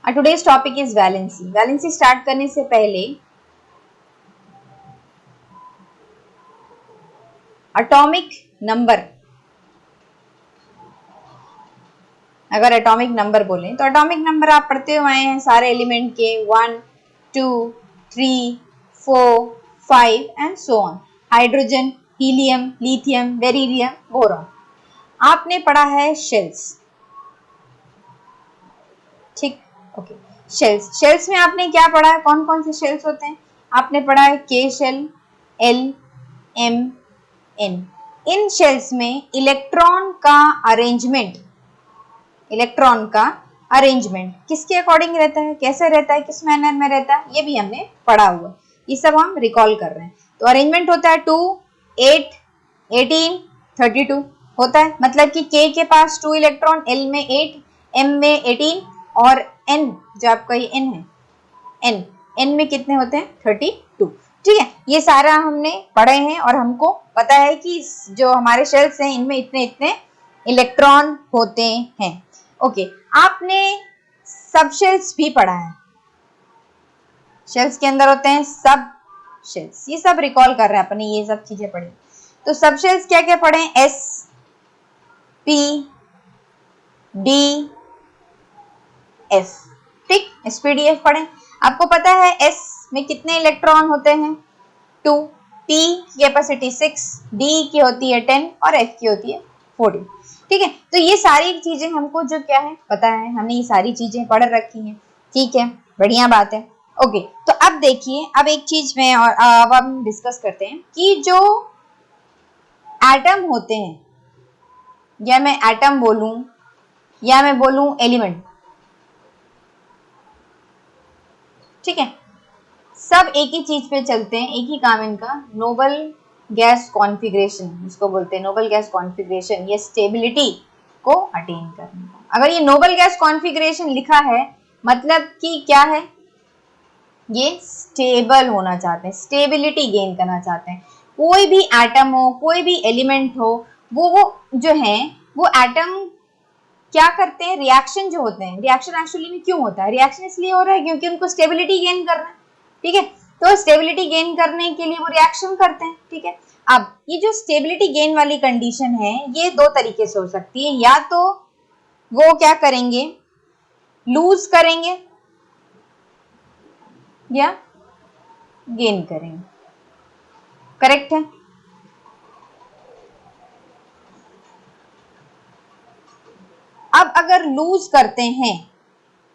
Today's topic is valency. Valency start करने से पहले एटॉमिक नंबर, अगर एटॉमिक नंबर बोलें तो एटॉमिक नंबर आप पढ़ते हुए आए हैं सारे एलिमेंट के 1, 2, 3, 4, 5 and so on. Hydrogen, helium, lithium, beryllium, boron. आपने पढ़ा है शेल्स, ठीक, ओके। शेल्स में आपने क्या पढ़ा है, कौन कौन से शेल्स होते हैं? आपने पढ़ा है के शेल, एल, एम, एन। इन शेल्स में इलेक्ट्रॉन का अरेंजमेंट किसके अकॉर्डिंग रहता है, कैसे रहता है, किस मैनर में रहता है, ये भी हमने पढ़ा हुआ। ये सब हम रिकॉल कर रहे हैं। तो अरेंजमेंट होता है 2, 8, 18, 32 होता है। मतलब कि के पास 2 इलेक्ट्रॉन, एल में 8, एम में 18 और एन जो आपका ये एन है, एन में कितने होते हैं? 32। ठीक है, ये सारा हमने पढ़े हैं और हमको पता है कि जो हमारे शेल्स हैं इनमें इतने इतने इलेक्ट्रॉन होते हैं। ओके, आपने सब शेल्स भी पढ़ा है। शेल्स के अंदर होते हैं सब शेल्स, ये सब रिकॉल कर रहे हैं अपने, ये सब चीजें पढ़ी। तो सब शेल्स क्या क्या पढ़े? एस, पी, डी, एफ, ठीक, एसपीडीएफ पढ़े। आपको पता है एस में कितने इलेक्ट्रॉन होते हैं? 2, पी की कैपेसिटी 6, डी की होती है 10 और एफ की होती है 14। ठीक है, तो ये सारी चीजें हमको जो क्या है पता है, हमने ये सारी चीजें पढ़ रखी हैं। ठीक है, बढ़िया बात है। ओके, तो अब देखिए, अब एक चीज में और अब हम डिस्कस करते हैं कि जो एटम होते हैं, या मैं एटम बोलूं या मैं बोलूं एलिमेंट, ठीक है, सब एक ही चीज पे चलते हैं, एक ही काम इनका, नोबल गैस कॉन्फ़िगरेशन, इसको बोलते हैं नोबल गैस कॉन्फ़िगरेशन, ये स्टेबिलिटी को अटेन करने का। अगर ये नोबल गैस कॉन्फ़िगरेशन लिखा है मतलब कि क्या है? ये स्टेबल होना चाहते हैं, स्टेबिलिटी गेन करना चाहते हैं। कोई भी एटम हो, कोई भी एलिमेंट हो, वो जो है वो एटम क्या करते हैं? रिएक्शन जो होते हैं, रिएक्शन एक्चुअली में क्यों होता है? रिएक्शन इसलिए हो रहा है क्योंकि उनको स्टेबिलिटी गेन करना है। ठीक है, तो स्टेबिलिटी गेन करने के लिए वो रिएक्शन करते हैं। ठीक है, अब ये जो स्टेबिलिटी गेन वाली कंडीशन है ये दो तरीके से हो सकती है। या तो वो क्या करेंगे? लूज करेंगे या गेन करेंगे। करेक्ट है? अब अगर लूज करते हैं,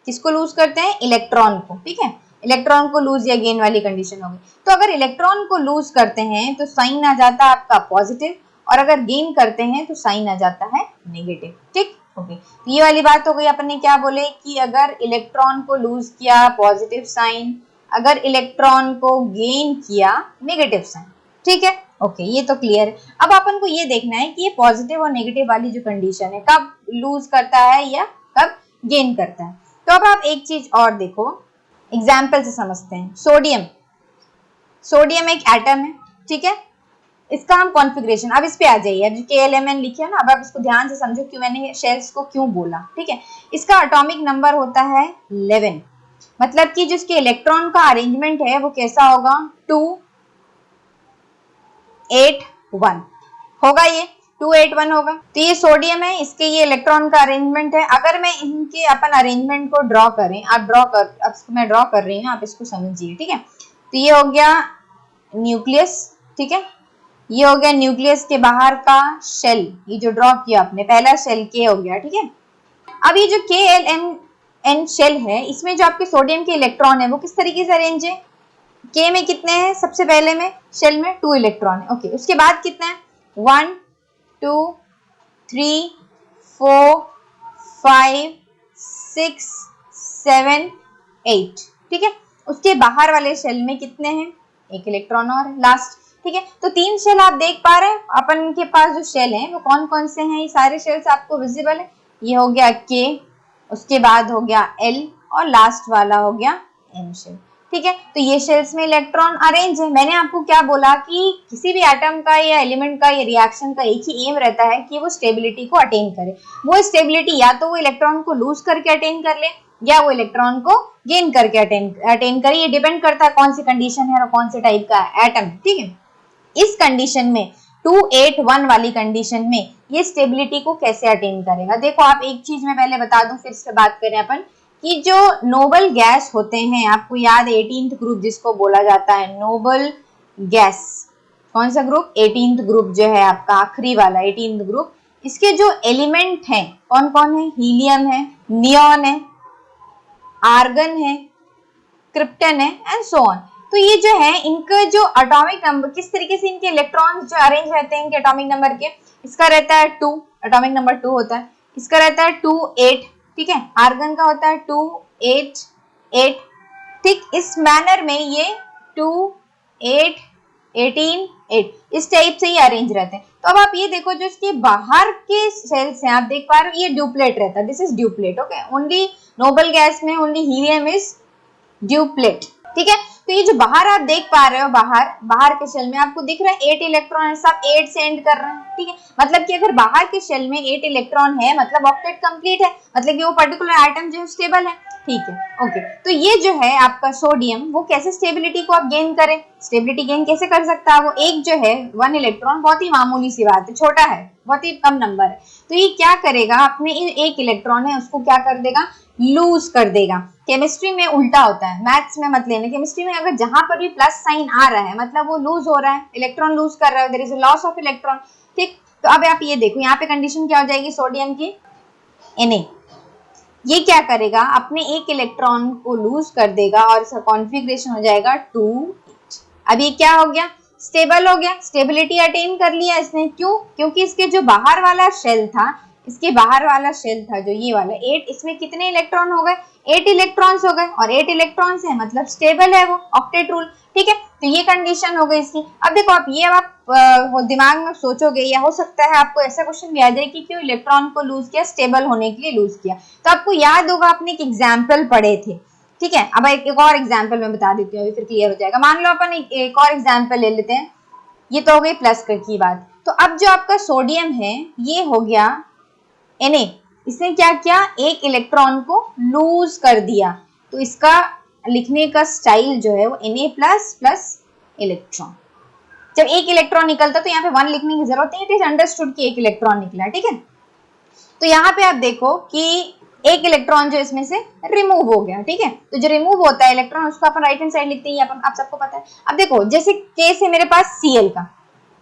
किसको लूज करते हैं? इलेक्ट्रॉन को। ठीक है, इलेक्ट्रॉन को लूज या गेन वाली कंडीशन होगी। तो अगर इलेक्ट्रॉन को लूज करते हैं तो साइन आ जाता है आपका पॉजिटिव, और अगर गेन करते हैं तो साइन आ जाता है नेगेटिव। ठीक, ओके, तो ये वाली बात हो गई। अपन ने क्या बोले कि अगर इलेक्ट्रॉन को लूज किया पॉजिटिव साइन, अगर इलेक्ट्रॉन को गेन किया नेगेटिव साइन। ठीक है, ओके, ये तो क्लियर है। अब अपन को ये देखना है कि ये पॉजिटिव और नेगेटिव वाली जो कंडीशन है कब लूज करता है या कब गेन करता है। तो अब आप एक चीज और देखो, एग्जाम्पल से समझते हैं। सोडियम एक एटम है, ठीक है, इसका हम कॉन्फ़िगरेशन, अब इस पे आ जाइए। अब जो KLMN लिखे है ना, अब आप इसको ध्यान से समझो कि मैंने शेल्स को क्यों बोला। ठीक है, इसका एटॉमिक नंबर होता है 11। मतलब कि जिसके इलेक्ट्रॉन का अरेंजमेंट है वो कैसा होगा? 2, 8, 1 होगा, ये 2, 8, 1 होगा। तो ये सोडियम है, इसके ये इलेक्ट्रॉन का अरेंजमेंट है। अगर मैं इनके अपन अरेंजमेंट को ड्रॉ करें, आप अब मैं ड्रॉ कर रही हूँ, आप इसको समझिए। ठीक है, तो ये हो गया न्यूक्लियस, ठीक है, ये हो गया न्यूक्लियस के बाहर का शेल, ये जो ड्रॉ किया आपने, पहला शेल के हो गया। ठीक है, अब ये जो KLMN शेल है, इसमें जो आपके सोडियम के इलेक्ट्रॉन है वो किस तरीके से अरेंज है? के में कितने हैं? सबसे पहले में शेल में 2 इलेक्ट्रॉन है। ओके, उसके बाद कितने हैं? 1, 2, 3, 4, 5, 6, 7, 8। ठीक है, उसके बाहर वाले शेल में कितने हैं? 1 इलेक्ट्रॉन और लास्ट। ठीक है, तो 3 शेल आप देख पा रहे हैं। अपन के पास जो शेल हैं वो कौन कौन से हैं? ये सारे शेल्स आपको विजिबल है। ये हो गया K, उसके बाद हो गया L और लास्ट वाला हो गया M शेल। ठीक है, तो ये शेल्स में इलेक्ट्रॉन अरेंज है। मैंने आपको क्या बोला कि किसी भी एटम का या एलिमेंट का या रिएक्शन का एक ही एम रहता है कि वो स्टेबिलिटी को अटेन करे। वो स्टेबिलिटी या तो वो इलेक्ट्रॉन को लूज करके अटेन कर ले, या वो इलेक्ट्रॉन को गेन करके अटेन करे। ये डिपेंड करता है कौन सी कंडीशन है और कौन से टाइप का एटम है, ठीक है। इस कंडीशन में 281 वाली कंडीशन में ये स्टेबिलिटी को कैसे अटेन करेगा। देखो आप एक चीज मैं पहले बता दूं, फिर से बात करें अपन कि जो नोबल गैस होते हैं, आपको याद 18th ग्रुप जिसको बोला जाता है नोबल गैस, कौन सा ग्रुप, 18th ग्रुप जो है आपका आखिरी वाला 18th ग्रुप, इसके जो एलिमेंट हैं कौन कौन है, हीलियम है, नियॉन है, आर्गन है, क्रिप्टन है एंड सो ऑन। तो ये जो है इनका जो एटॉमिक नंबर, किस तरीके से इनके इलेक्ट्रॉन्स जो अरेंज रहते हैं इनके एटॉमिक नंबर के, इसका रहता है 2, एटॉमिक नंबर 2 होता है, इसका रहता है 2 8, ठीक है, आर्गन का होता है 2 8 8, ठीक। इस मैनर में ये 2 8 18 8 इस टाइप से ही अरेंज रहते हैं। तो अब आप ये देखो जो इसके बाहर के सेल्स हैं आप देख पा रहे हो, ये ड्यूप्लेट रहता है, this is duplet, okay. Only noble gas में ओनली हीलियम इज ड्यूप्लेट, ठीक है। तो ये जो बाहर आप देख पा रहे हो, बाहर के शेल में आपको दिख रहा है 8 इलेक्ट्रॉन है, सब 8 से एंड कर रहे हैं, ठीक है। मतलब कि अगर बाहर के शेल में 8 इलेक्ट्रॉन है मतलब ऑक्टेट कंप्लीट है, मतलब कि वो पर्टिकुलर आइटम जो है स्टेबल है, ठीक है, ओके। तो ये जो है आपका सोडियम, वो कैसे स्टेबिलिटी को आप गेन करें, स्टेबिलिटी गेन कैसे कर सकता है वो, एक जो है 1 इलेक्ट्रॉन, बहुत ही मामूली सी बात है, छोटा है, बहुत ही कम नंबर है, तो ये क्या करेगा, अपने एक इलेक्ट्रॉन है उसको क्या कर देगा, लूज कर देगा। केमिस्ट्री में उल्टा होता है, मैथ्स में मत लेना, केमिस्ट्री में अगर जहां पर भी प्लस साइन आ रहा है मतलब वो लूज हो रहा है, इलेक्ट्रॉन लूज कर रहा है, there is a loss of electron, ठीक। तो अब आप ये देखो यहाँ पे कंडीशन क्या हो जाएगी सोडियम की, Na, ये क्या करेगा, अपने एक इलेक्ट्रॉन को लूज कर देगा और इसका कॉन्फ़िगरेशन हो जाएगा 2 8। अब ये क्या हो गया, स्टेबल हो गया, स्टेबिलिटी अटेन कर लिया इसने, क्यों, क्योंकि इसके जो बाहर वाला शेल था, इसके बाहर वाला शेल था जो ये वाला 8, इसमें कितने इलेक्ट्रॉन हो गए, 8 इलेक्ट्रॉन्स हो गए, और 8 इलेक्ट्रॉन्स है मतलब स्टेबल है वो, ऑक्टेट रूल, ठीक है। तो ये कंडीशन हो गई इसकी। अब देखो आप ये आप दिमाग में सोचोगे, या हो सकता है आपको ऐसा क्वेश्चन भी आ जाए कि क्यों इलेक्ट्रॉन को लूज किया, स्टेबल होने के लिए लूज किया। तो आपको याद होगा आपने एक एग्जाम्पल पढ़े थे, ठीक है। अब एक और एग्जाम्पल मैं बता देती हूँ, अभी फिर क्लियर हो जाएगा। मान लो अपन एक और एग्जाम्पल ले लेते हैं, ये तो हो गई प्लस की बात। तो अब जो आपका सोडियम है ये हो गया Na, इसने क्या किया, एक इलेक्ट्रॉन को लूज कर दिया, तो इसका लिखने का स्टाइल जो है वो Na प्लस प्लस इलेक्ट्रॉन। जब एक इलेक्ट्रॉन निकलता तो यहाँ पे 1 लिखने की जरूरत नहीं, इट इज अंडरस्टूड कि एक इलेक्ट्रॉन निकला, ठीक है। तो यहाँ पे आप देखो कि एक इलेक्ट्रॉन जो इसमें से रिमूव हो गया, ठीक है। तो जो रिमूव होता है इलेक्ट्रॉन उसको अपन राइट हैंड साइड लिखते हैं, अपन आप सबको पता है। अब देखो जैसे केस है मेरे पास Cl का,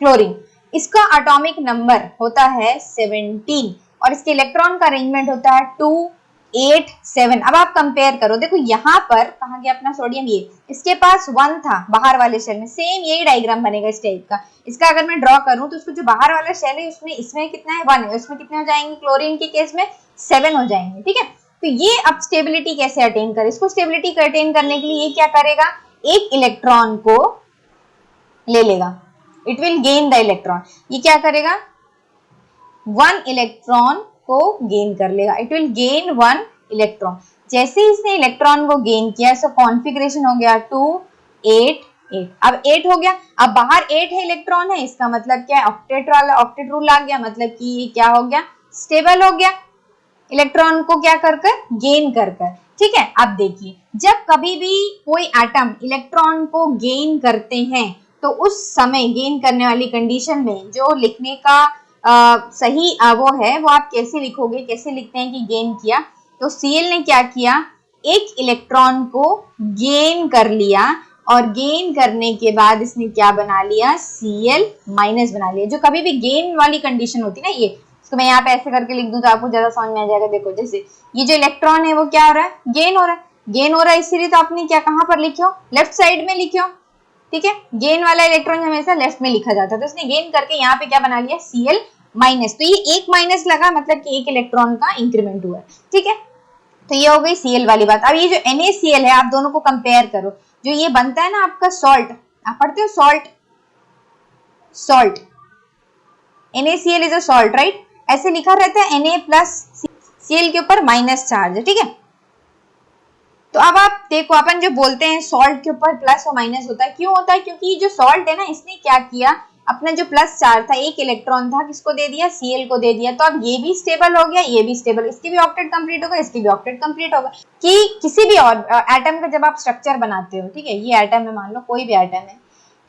क्लोरीन, इसका एटॉमिक नंबर होता है 17 और इसके इलेक्ट्रॉन का अरेंजमेंट होता है 2 8 7। अब आप कंपेयर करो, देखो यहाँ पर कहाँ गया अपना सोडियम, ये इसके पास 1 था बाहर वाले शेल में, सेम यही डायग्राम बनेगा इस टाइप का। इसका अगर मैं ड्रॉ करूं तो उसको जो बाहर वाला शेल है उसमें इसमें कितना है 1 है, उसमें कितने हो जाएंगे, क्लोरीन के केस में 7 हो जाएंगे, ठीक है। तो ये अब स्टेबिलिटी कैसे अटेन करे, इसको स्टेबिलिटी अटेन करने के लिए ये क्या करेगा, एक इलेक्ट्रॉन को ले लेगा, it will gain the electron. ये क्या करेगा, 1 इलेक्ट्रॉन को गेन कर लेगा, इट विल गेन 1 इलेक्ट्रॉन। जैसे इसने इलेक्ट्रॉन को गेन किया सो कॉन्फ़िगरेशन हो गया 2 8 8। अब 8 हो गया, अब बाहर 8 है इलेक्ट्रॉन है, इसका मतलब क्या है, ऑक्टेट रूल आ गया, मतलब कि ये क्या हो गया, स्टेबल हो गया, इलेक्ट्रॉन को क्या कर कर गेन कर कर, ठीक है। अब देखिए जब कभी भी कोई एटम इलेक्ट्रॉन को गेन करते हैं तो उस समय गेन करने वाली कंडीशन में जो लिखने का सही वो है वो आप कैसे लिखोगे, कैसे लिखते हैं कि गेन किया, तो Cl ने क्या किया, एक इलेक्ट्रॉन को गेन कर लिया और गेन करने के बाद इसने क्या बना लिया, Cl माइनस बना लिया। जो कभी भी गेन वाली कंडीशन होती है ना, ये इसको मैं यहाँ पे ऐसे करके लिख दूं तो आपको ज्यादा समझ में आ जाएगा। देखो जैसे ये जो इलेक्ट्रॉन है वो क्या हो रहा है, गेन हो रहा है, गेन हो रहा है, इसीलिए तो आपने क्या कहाँ पर लिखो, लेफ्ट साइड में लिखो, ठीक है। गेन वाला इलेक्ट्रॉन हमेशा लेफ्ट में लिखा जाता है, तो इसने गेन करके यहाँ पे क्या बना लिया, Cl माइनस। तो ये एक माइनस लगा मतलब कि एक इलेक्ट्रॉन का इंक्रीमेंट हुआ है, ठीक है। तो ये हो गई Cl वाली बात। अब ये जो NaCl है आप दोनों को कंपेयर करो, जो ये बनता है ना आपका सॉल्ट, आप पढ़ते हो salt, NaCl is a salt, right, ऐसे लिखा रहता है Na प्लस Cl के ऊपर माइनस चार्ज, ठीक है। तो अब आप देखो अपन जो बोलते हैं सॉल्ट के ऊपर प्लस और माइनस होता है, क्यों होता है, क्योंकि जो सॉल्ट है ना इसने क्या किया, अपना जो प्लस चार्ज था, एक इलेक्ट्रॉन था, किसको दे दिया, Cl को दे दिया। तो अब ये भी स्टेबल हो गया, ये भी स्टेबल, इसकी भी ऑक्टेट कंप्लीट होगा, इसकी भी ऑक्टेट कंप्लीट होगा। कि किसी भी और एटम का जब आप स्ट्रक्चर बनाते हो, ठीक है, ये एटम है, मान लो कोई भी एटम है,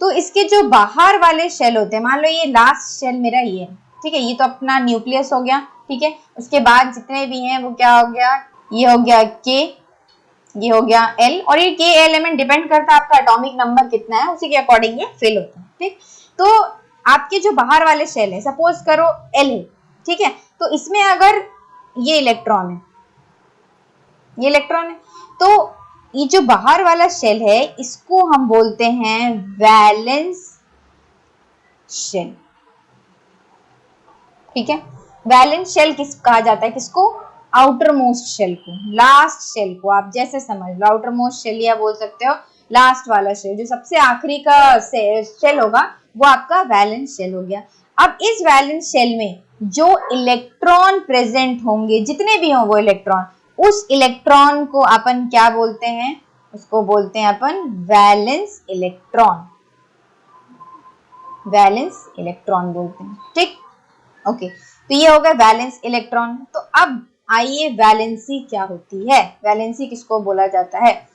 तो इसके जो बाहर वाले शेल होते हैं, मान लो ये लास्ट शेल मेरा ये है, ठीक है, ये तो अपना न्यूक्लियस हो गया, ठीक है, उसके बाद जितने भी हैं वो क्या हो गया, ये हो गया K, ये हो गया L, और ये K एलिमेंट डिपेंड करता है आपका एटॉमिक नंबर कितना है, उसी के अकॉर्डिंग ये फिल होता है, ठीक। तो आपके जो बाहर वाले शेल है, सपोज करो L है, ठीक है, तो इसमें अगर ये इलेक्ट्रॉन है, ये इलेक्ट्रॉन है, तो ये जो बाहर वाला शेल है इसको हम बोलते हैं वैलेंस शेल, ठीक है। वैलेंस शेल किस कहा जाता है, किसको, आउटर मोस्ट शेल को, लास्ट शेल को, आप जैसे समझ लो, आउटर मोस्ट शेल या बोल सकते हो लास्ट वाला शेल, जो सबसे आखिरी का शेल होगा वो आपका वैलेंस शेल हो गया। अब इस वैलेंस शेल में जो इलेक्ट्रॉन प्रेजेंट होंगे, जितने भी हों वो इलेक्ट्रॉन, उस इलेक्ट्रॉन को अपन क्या बोलते हैं, उसको बोलते हैं अपन वैलेंस इलेक्ट्रॉन, वैलेंस इलेक्ट्रॉन बोलते हैं, ठीक, ओके। तो ये हो गया वैलेंस इलेक्ट्रॉन। तो अब आइए वैलेंसी क्या होती है, वैलेंसी किसको बोला जाता है,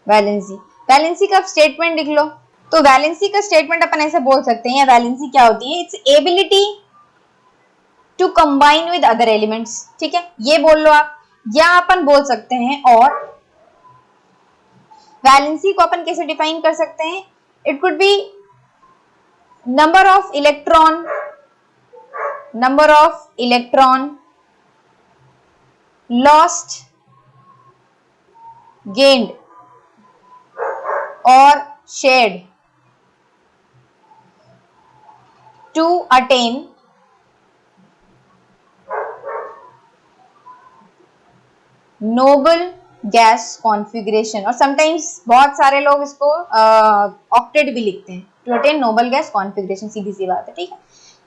वैलेंसी, वैलेंसी का स्टेटमेंट लिख लो। तो वैलेंसी का स्टेटमेंट अपन ऐसे बोल सकते हैं, वैलेंसी क्या होती है, its ability to combine with other elements, ठीक है, ये बोल लो आप, या अपन बोल सकते हैं, और वैलेंसी को अपन कैसे डिफाइन कर सकते हैं, it could be number of electron lost, gained or shared to attain noble gas configuration, और समटाइम्स बहुत सारे लोग इसको ऑक्टेट भी लिखते हैं, to attain noble gas configuration, सीधी सी बात है, ठीक है।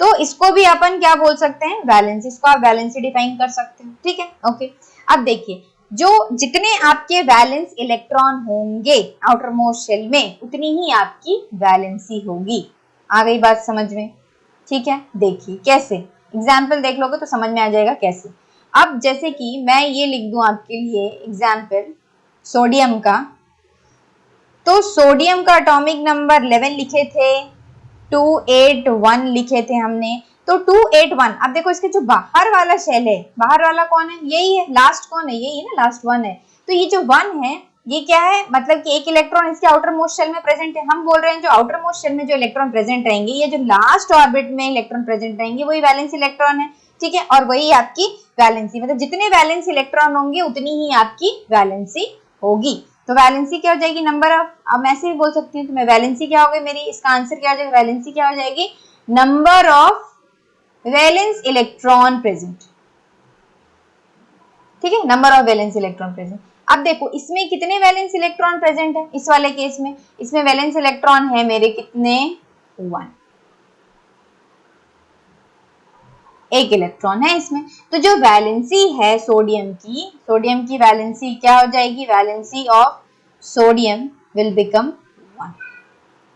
तो इसको भी अपन क्या बोल सकते हैं, वैलेंसी, इसको आप वैलेंसी डिफाइन कर सकते हैं, ठीक है, ओके। अब देखिए, जो जितने आपके वैलेंस इलेक्ट्रॉन होंगे आउटर मोस्ट शेल में, उतनी ही आपकी वैलेंसी होगी। आ गई बात समझ में, ठीक है। देखिए कैसे, एग्जाम्पल देख लोगे तो समझ में आ जाएगा कैसे। अब जैसे कि मैं ये लिख दूं आपके लिए एग्जाम्पल सोडियम का, तो सोडियम का एटॉमिक नंबर 11 लिखे थे, 281 लिखे थे हमने, तो 281। अब देखो इसके जो बाहर वाला शेल है, बाहर वाला कौन है, यही है, लास्ट कौन है, यही है ना, लास्ट 1 है। तो ये जो 1 है ये क्या है, मतलब कि एक इलेक्ट्रॉन इसके आउटर मोस्ट शेल में प्रेजेंट है। हम बोल रहे हैं जो आउटर मोस्ट शेल में जो इलेक्ट्रॉन प्रेजेंट रहेंगे, ये जो लास्ट ऑर्बिट में इलेक्ट्रॉन प्रेजेंट रहेंगे, वही वैलेंस इलेक्ट्रॉन है, ठीक है, और वही आपकी वैलेंसी, मतलब जितने वैलेंस इलेक्ट्रॉन होंगे उतनी ही आपकी वैलेंसी होगी। तो वैलेंसी क्या हो जाएगी, नंबर ऑफ, अब मैं ऐसे ही बोल सकती हूँ, तो मैं वैलेंसी क्या हो गई मेरी, इसका आंसर क्या हो जाएगा, वैलेंसी क्या हो जाएगी, number of valence electron present, ठीक है, number of valence electron present. अब देखो इसमें कितने वैलेंस इलेक्ट्रॉन प्रेजेंट है, इस वाले केस में, इसमें वैलेंस इलेक्ट्रॉन है मेरे कितने, 1, एक इलेक्ट्रॉन है इसमें। तो जो वैलेंसी है सोडियम की वैलेंसी क्या हो जाएगी, valency of sodium will become 1,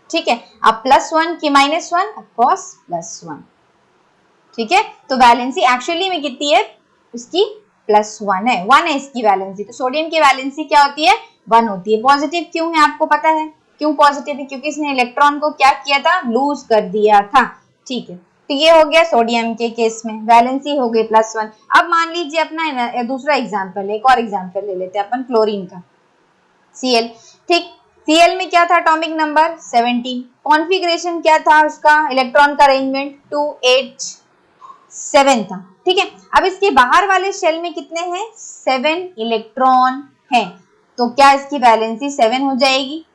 ठीक है। अब +1 की -1, ऑफ कोर्स +1, ठीक है। तो वैलेंसी एक्चुअली में कितनी है, उसकी +1 है, 1 है इसकी वैलेंसी। तो सोडियम की वैलेंसी क्या होती है, 1 होती है। पॉजिटिव क्यों है आपको पता है, क्यों पॉजिटिव है, क्योंकि इसने इलेक्ट्रॉन को क्या किया था, लूज कर दिया था, ठीक है। तो ये हो गया सोडियम के केस में, वैलेंसी हो गई +1। अब मान लीजिए अपना दूसरा एग्जांपल, एक और एग्जांपल ले लेते हैं अपन, क्लोरीन का, Cl, ठीक। Cl में क्या था, एटॉमिक नंबर 17, कॉन्फ़िगरेशन क्या था उसका, इलेक्ट्रॉन का अरेंजमेंट 287 था, ठीक है। अब इसके बाहर वाले शेल में कितने हैं, 7 इलेक्ट्रॉन हैं, तो क्या इसकी वैलेंसी 7 हो जाएगी।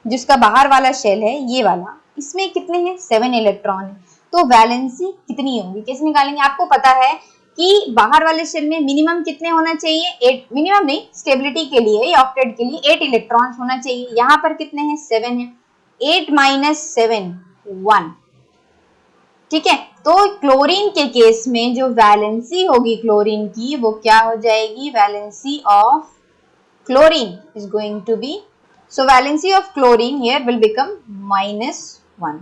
जिसका बाहर वाला शेल है ये वाला, इसमें कितने हैं, 7 इलेक्ट्रॉन है, तो वैलेंसी कितनी होगी, कैसे निकालेंगे, आपको पता है कि बाहर वाले शेल में मिनिमम कितने होना चाहिए, 8, मिनिमम नहीं, स्टेबिलिटी के लिए या ऑक्टेट के लिए 8 इलेक्ट्रॉन्स होना चाहिए। यहाँ पर कितने हैं, 7 है, 8 - 7 1, ठीक है। तो क्लोरीन के केस में जो वैलेंसी होगी क्लोरीन की, वो क्या हो जाएगी, valency of chlorine is going to be so valency of chlorine here will become -1,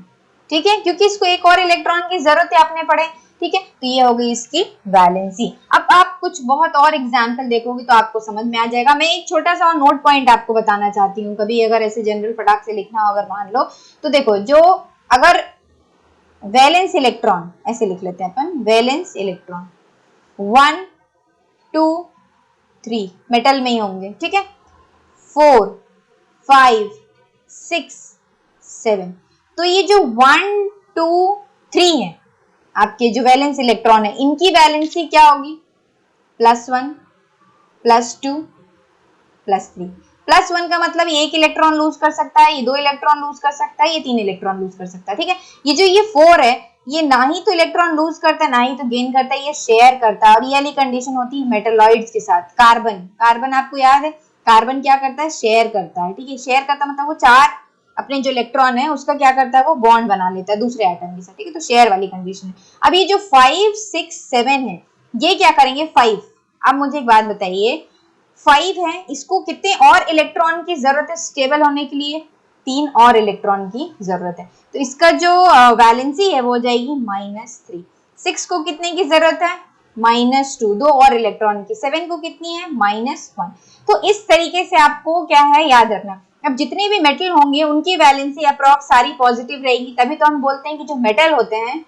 ठीक है, क्योंकि इसको एक और इलेक्ट्रॉन की जरूरत है, आपने पढ़े, ठीक है। तो ये हो गई इसकी वैलेंसी। अब आप कुछ बहुत और एग्जाम्पल देखोगे तो आपको समझ में आ जाएगा। मैं एक छोटा सा नोट पॉइंट आपको बताना चाहती हूँ, कभी अगर ऐसे जनरल फटाक से लिखना हो अगर मान लो, तो देखो, जो अगर वैलेंस इलेक्ट्रॉन, ऐसे लिख लेते हैं अपन, वैलेंस इलेक्ट्रॉन 1 2 3 मेटल में ही होंगे, ठीक है, 4 5 6 7, तो ये जो 1 2 3 है आपके जो वैलेंस इलेक्ट्रॉन है, इनकी वैलेंसी क्या होगी? +1 +2 +3। +1 का मतलब ये 1 इलेक्ट्रॉन लूज कर सकता है, ये 2 इलेक्ट्रॉन लूज कर सकता है, ये 3 इलेक्ट्रॉन लूज कर सकता है, ठीक है। ये जो ये 4 है, ये ना ही तो इलेक्ट्रॉन लूज करता है ना ही तो गेन करता है, ये शेयर करता है। और ये वाली कंडीशन होती है मेटलॉइड्स के साथ। कार्बन आपको याद है, कार्बन क्या करता है? शेयर करता है, ठीक है। शेयर करता मतलब वो 4 अपने जो इलेक्ट्रॉन है उसका क्या करता है, वो बॉन्ड बना लेता है दूसरे एटम के साथ, ठीक है। तो शेयर वाली कंडीशन है। अब ये जो 5 6 7 है, ये क्या करेंगे? 5। अब मुझे एक बात बताइए, 5 है, इसको कितने और इलेक्ट्रॉन की जरूरत है स्टेबल होने के लिए? 3 और इलेक्ट्रॉन की जरूरत है। तो इसका जो वैलेंसी है वो हो जाएगी -3। 6 को कितने की जरूरत है? -2, 2 और इलेक्ट्रॉन की। 7 को कितनी है? -1। तो इस तरीके से आपको क्या है याद रखना। अब जितने भी मेटल होंगे उनकी वैलेंसी अप्रॉक्स सारी पॉजिटिव रहेगी, तभी तो हम बोलते हैं कि जो मेटल होते हैं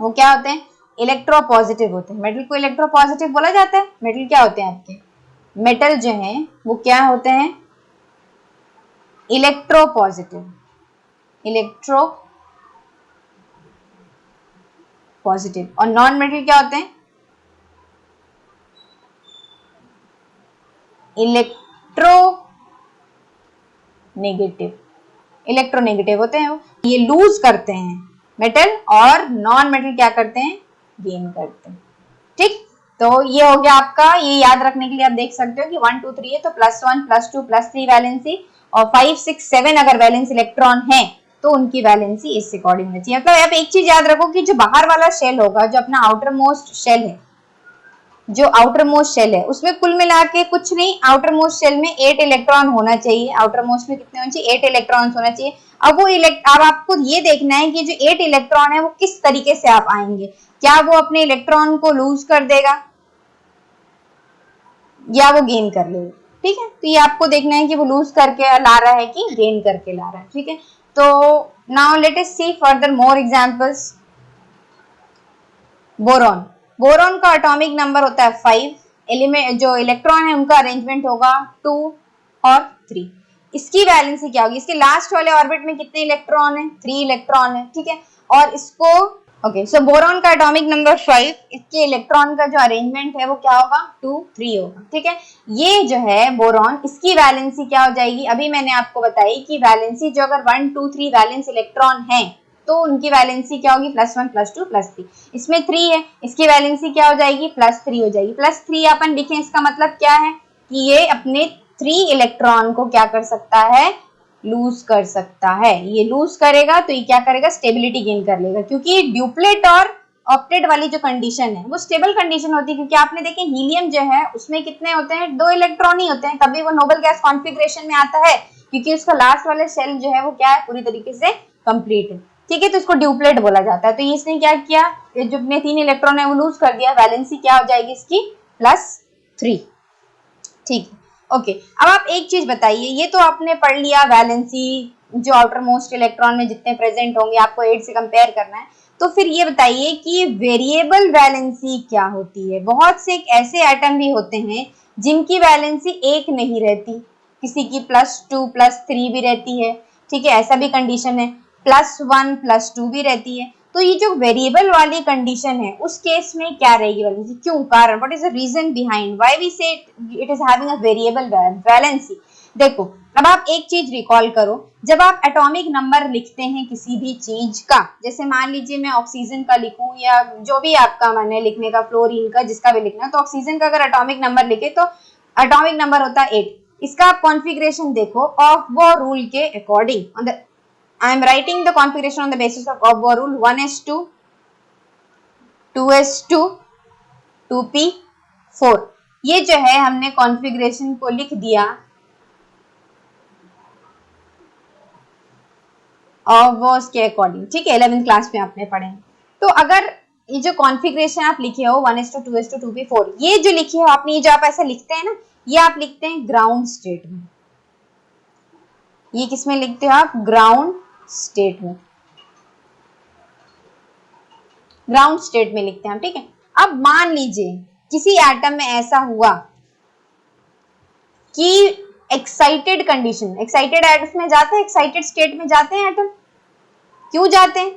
वो क्या होते हैं? इलेक्ट्रोपॉजिटिव होते हैं। मेटल को इलेक्ट्रोपॉजिटिव बोला जाता है। मेटल क्या होते हैं आपके? मेटल जो हैं वो क्या होते हैं? इलेक्ट्रोपॉजिटिव। Electro positive. और नॉन मेटल क्या होते हैं? Electro negative. इलेक्ट्रोनेगेटिव होते हैं वो, ये लूज करते हैं मेटल, और नॉन मेटल क्या करते हैं? गेन करते हैं, ठीक। तो ये हो गया आपका, ये याद रखने के लिए आप देख सकते हो कि 1 2 3 है तो +1 +2 +3 वैलेंसी, और 5 6 7 अगर वैलेंस इलेक्ट्रॉन है तो उनकी वैलेंसी इस अकॉर्डिंग होनी चाहिए। मतलब आप एक चीज याद रखो कि जो बाहर वाला शेल होगा, जो अपना आउटर मोस्ट शेल है, जो आउटर मोस्ट शेल है उसमें कुल मिला के कुछ नहीं, आउटर मोस्ट शेल में 8 इलेक्ट्रॉन होना चाहिए। आउटर मोस्ट में कितने होने चाहिए? 8 इलेक्ट्रॉन होना चाहिए। अब वो अब आपको ये देखना है कि जो 8 इलेक्ट्रॉन है वो किस तरीके से आप आएंगे। क्या वो अपने इलेक्ट्रॉन को लूज कर देगा या वो गेन कर लेगा, ठीक है। तो ये आपको देखना है कि वो लूज करके ला रहा है कि गेन करके ला रहा है, ठीक है। तो now let us see further more examples. Boron, boron का एटॉमिक नंबर होता है 5। एलिमेंट जो इलेक्ट्रॉन है उनका अरेंजमेंट होगा 2 और 3। इसकी वैलेंसी क्या होगी? इसके लास्ट वाले ऑर्बिट में कितने इलेक्ट्रॉन है? 3 इलेक्ट्रॉन है, ठीक है। और इसको ओके, सो बोरॉन का एटॉमिक नंबर 5, इसके इलेक्ट्रॉन का जो अरेंजमेंट है वो क्या होगा? 2 3 होगा, ठीक है। ये जो है बोरॉन, इसकी वैलेंसी क्या हो जाएगी? अभी मैंने आपको बताई कि वैलेंसी जो अगर 1 2 3 वैलेंस इलेक्ट्रॉन है तो उनकी वैलेंसी क्या होगी? +1 +2 +3। इसमें 3 है, इसकी वैलेंसी क्या हो जाएगी? +3 हो जाएगी। +3 अपन लिखें, इसका मतलब क्या है कि ये अपने 3 इलेक्ट्रॉन को क्या कर सकता है? लूज कर सकता है। ये लूज करेगा तो ये क्या करेगा? स्टेबिलिटी गेन कर लेगा, क्योंकि ड्यूप्लेट और ऑक्टेट वाली जो कंडीशन है वो स्टेबल कंडीशन होती है। क्योंकि आपने देखे हीलियम जो है उसमें कितने होते हैं? 2 इलेक्ट्रॉन ही होते हैं, तभी वो नोबल गैस कॉन्फ़िगरेशन में आता है, क्योंकि उसका लास्ट वाला शेल जो है वो क्या है? पूरी तरीके से कंप्लीट है, ठीक है। तो इसको ड्यूप्लेट बोला जाता है। तो इसने क्या किया? जो अपने 3 इलेक्ट्रॉन है वो लूज कर दिया। वैलेंसी क्या हो जाएगी इसकी? +3, ठीक है। ओके, अब आप एक चीज बताइए, ये तो आपने पढ़ लिया वैलेंसी, जो आउटर मोस्ट इलेक्ट्रॉन में जितने प्रेजेंट होंगे आपको 8 से कंपेयर करना है। तो फिर ये बताइए कि वेरिएबल वैलेंसी क्या होती है? बहुत से ऐसे एटम भी होते हैं जिनकी वैलेंसी 1 नहीं रहती, किसी की +2 +3 भी रहती है, ठीक है, ऐसा भी कंडीशन है, +1 +2 भी रहती है। तो ये जो वेरिएबल वाली कंडीशन है उस केस में क्या रहेगी वैलेंसी? क्यों? कारण, what is the reason behind why we say it is having a variable valency? देखो, अब आप एक चीज रिकॉल करो, जब आप एटॉमिक नंबर लिखते हैं किसी भी चीज का, जैसे मान लीजिए मैं ऑक्सीजन का लिखूं या जो भी आपका मन है लिखने का, फ्लोरीन का, जिसका भी लिखना, तो ऑक्सीजन का अगर एटॉमिक नंबर लिखे तो एटॉमिक नंबर होता है 8। इसका आप कॉन्फ़िगरेशन देखो ऑफ वो रूल के according. I am writing the configuration on the basis of Bohr rule 1s2, 2s2, 2p4। ये जो है हमने कॉन्फ़िगरेशन को लिख दिया और वो उसके अकॉर्डिंग, ठीक है, 11th क्लास में आपने पढ़े। तो अगर ये जो कॉन्फ़िगरेशन आप लिखे हो 1:2:2p4, ये जो लिखे हो आपने, ये जो आप ऐसा लिखते हैं ना, ये आप लिखते हैं ग्राउंड स्टेट में। ये किस में लिखते हो आप? ग्राउंड स्टेट में, ग्राउंड स्टेट में लिखते हैं हम, ठीक है। अब मान लीजिए किसी एटम में ऐसा हुआ कि एक्साइटेड कंडीशन, एक्साइटेड एटम में जाते हैं, एक्साइटेड स्टेट में जाते हैं एटम, क्यों जाते हैं,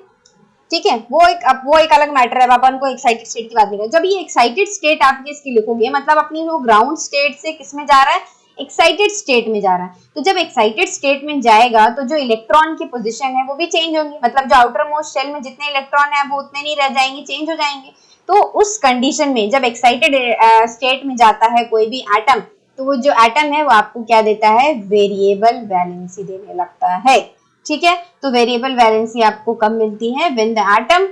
ठीक है, वो एक अलग मैटर है, अपन को एक्साइटेड स्टेट की बात नहीं कर। जब ये एक्साइटेड स्टेट आप इसकी लिखोगे, मतलब अपनी वो ग्राउंड स्टेट से किस में जा रहा है? एक्साइटेड स्टेट में जा रहा है। तो जब एक्साइटेड स्टेट में जाएगा तो जो इलेक्ट्रॉन की पोजीशन है वो भी चेंज होंगी, मतलब जो आउटर मोस्ट शेल में जितने इलेक्ट्रॉन है वो उतने नहीं रह जाएंगे, चेंज हो जाएंगे। तो उस कंडीशन में जब एक्साइटेड स्टेट में जाता है कोई भी एटम, तो वो जो एटम है वो आपको क्या देता है? वेरिएबल वैलेंसी देने लगता है, ठीक है। तो वेरिएबल वैलेंसी आपको कब मिलती है? व्हेन द एटम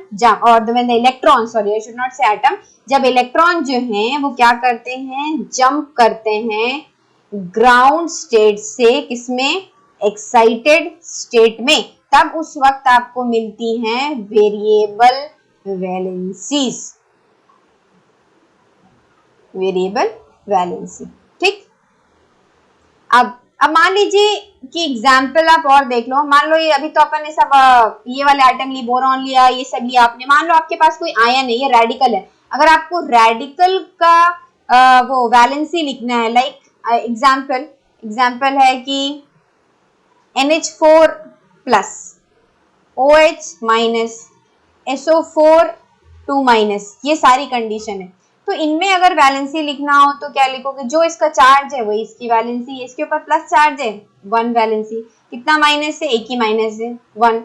और when the electron, sorry I should not से एटम, जब इलेक्ट्रॉन जो हैं वो क्या करते हैं? जंप करते हैं ग्राउंड स्टेट से किसमें? एक्साइटेड स्टेट में, तब उस वक्त आपको मिलती हैं वेरिएबल वैलेंसीज, वेरिएबल वैलेंसी, ठीक। अब मान लीजिए कि एग्जाम्पल आप और देख लो, मान लो ये अभी तो अपन ने सब ये वाले आइटम ली, बोरॉन लिया, ये सब लिया आपने। मान लो आपके पास कोई आयन है, ये रेडिकल है, अगर आपको रेडिकल का वो वैलेंसी लिखना है, लाइक एग्जाम्पल है कि NH4 plus, OH minus, SO4 2 minus, ये सारी कंडीशन है। तो इनमें अगर वैलेंसी लिखना हो तो क्या लिखोगे? जो इसका चार्ज है वही इसकी वैलेंसी है, इसके ऊपर प्लस चार्ज है 1 वैलेंसी, कितना माइनस है? एक ही माइनस है 1,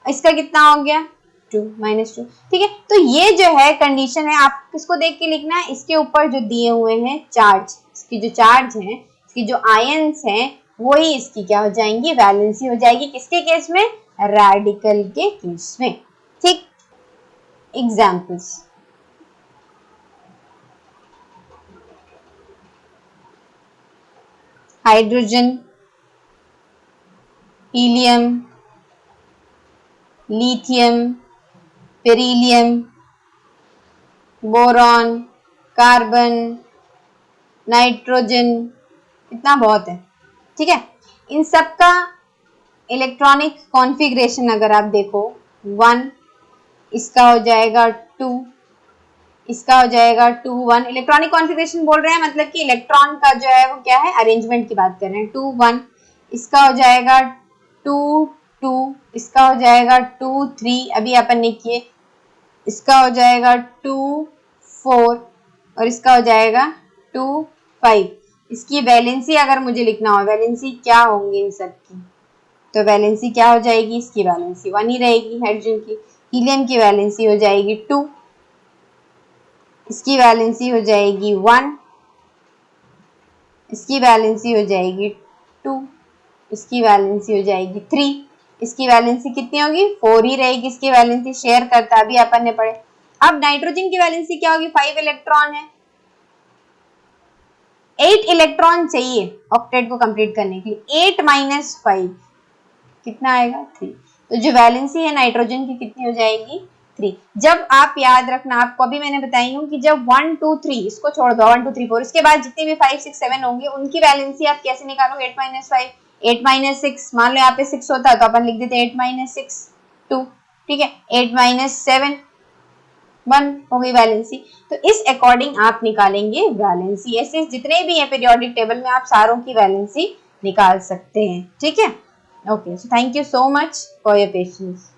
इसका कितना हो गया? 2 -2, ठीक है। तो ये जो है कंडीशन है, आप किसको देख के लिखना है? इसके ऊपर जो दिए हुए हैं चार्ज, इसकी जो चार्ज है, इसकी जो आयंस हैं, वही इसकी क्या हो जाएंगी? वैलेंसी हो जाएगी। किसके केस में? रेडिकल के केस में, ठीक। Examples, hydrogen, helium, lithium, beryllium, boron, carbon, nitrogen, इतना बहुत है, ठीक है। इन सब का इलेक्ट्रॉनिक कॉन्फ़िगरेशन अगर आप देखो, 1, इसका हो जाएगा 2, इसका हो जाएगा 2 1। इलेक्ट्रॉनिक कॉन्फ़िगरेशन बोल रहे हैं मतलब कि इलेक्ट्रॉन का जो है वो क्या है? अरेंजमेंट की बात कर रहे हैं। 2 1, इसका हो जाएगा 2 2, इसका हो जाएगा 2 3, अभी अपन ने किए, इसका हो जाएगा 2 4 और इसका हो जाएगा 2 5। इसकी वैलेंसी अगर मुझे लिखना हो, वैलेंसी क्या होंगे इन सब की, तो वैलेंसी क्या हो जाएगी? इसकी वैलेंसी 1 ही रहेगी हाइड्रोजन की। हीलियम की वैलेंसी हो जाएगी 2, इसकी वैलेंसी हो जाएगी 1, इसकी वैलेंसी हो जाएगी 2, इसकी वैलेंसी हो जाएगी 3, इसकी वैलेंसी कितनी होगी? 4 ही रहेगी इसकी वैलेंसी, शेयर करता अभी अपन ने पढ़े। अब नाइट्रोजन की वैलेंसी क्या होगी? 5 इलेक्ट्रॉन है, 8 इलेक्ट्रॉन चाहिए ऑक्टेट को कंप्लीट करने के लिए। 8 - 5 कितना आएगा? 3। तो जो वैलेंसी है नाइट्रोजन की कितनी हो जाएगी? 3। जब आप याद रखना, आपको अभी मैंने बताई हूँ कि जब 1 2 3 इसको छोड़ दो, 1 2 3 4, इसके बाद जितने भी 5 6 7 होंगे उनकी वैलेंसी आप कैसे निकालोगे? 8 - 5, 8 - 6, मान लो यहाँ पे 6 होता है तो अपन लिख देते 8 - 6 2, ठीक है। 8 - 7 1 हो गई वैलेंसी। तो इस अकॉर्डिंग आप निकालेंगे वैलेंसी। ऐसे जितने भी हैं पीरियोडिक टेबल में आप सारों की वैलेंसी निकाल सकते हैं, ठीक है। Okay, so thank you so much for your patience.